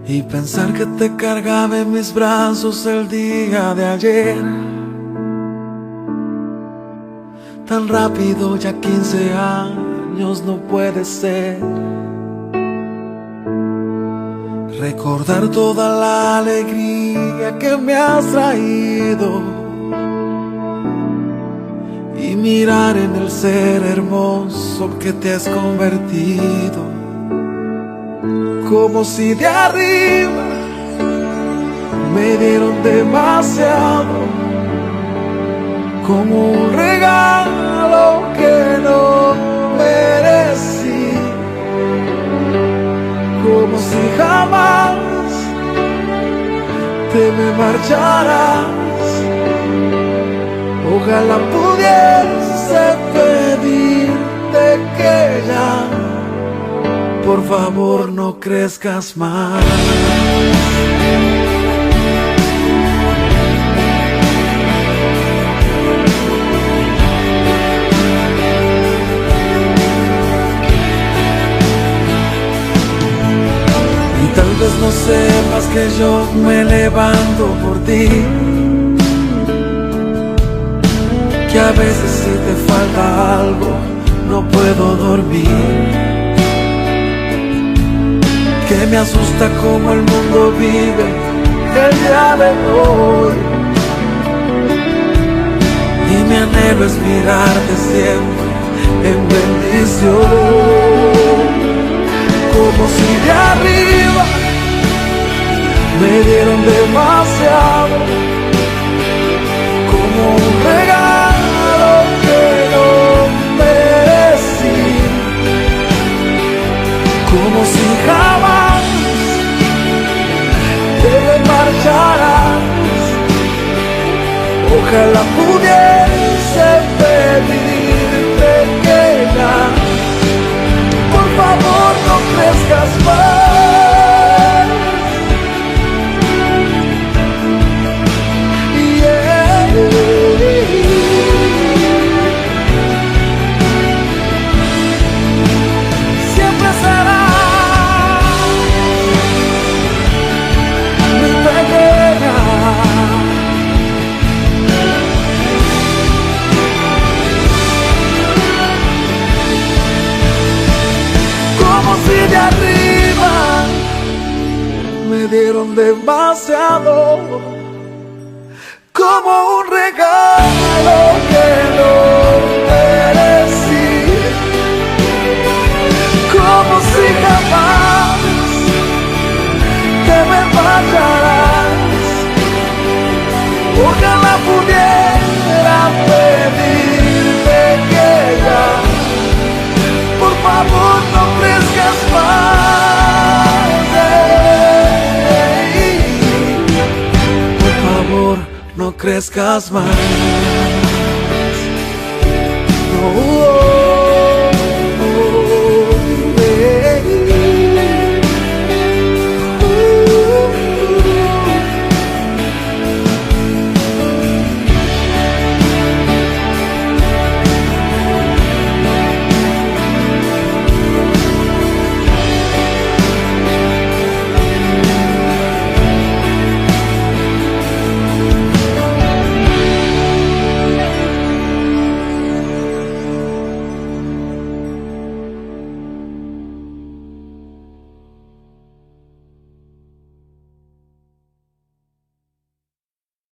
y pensar que te cargaba en mis brazos el día de ayer. Tan rápido, ya 15 años no puede ser. Recordar toda la alegría que me has traído y mirar en el ser hermoso que te has convertido. Como si de arriba me dieron demasiado, como un regalo que no merecí, como si jamás te me marcharas. Ojalá pudiese pedirte que ya, por favor, no crezcas más. Y tal vez no sepas que yo me levanto por ti, que a veces si te falta algo no puedo dormir, que me asusta cómo el mundo vive el día de hoy, y mi anhelo es mirarte siempre en bendición. Como si de arriba me dieron demasiado, como un regalo que no merecí, como si jamás te marcharás. Ojalá pudiese pedirte que ya, por favor, no crezcas más. Siempre será mi pequeña. Como si de arriba me dieron demasiado, como un regalo que no merecí, como si jamás te me fallarás. Ojalá pudiera pedirte que ya, por favor, no crezcas más. Por favor, no crezcas más.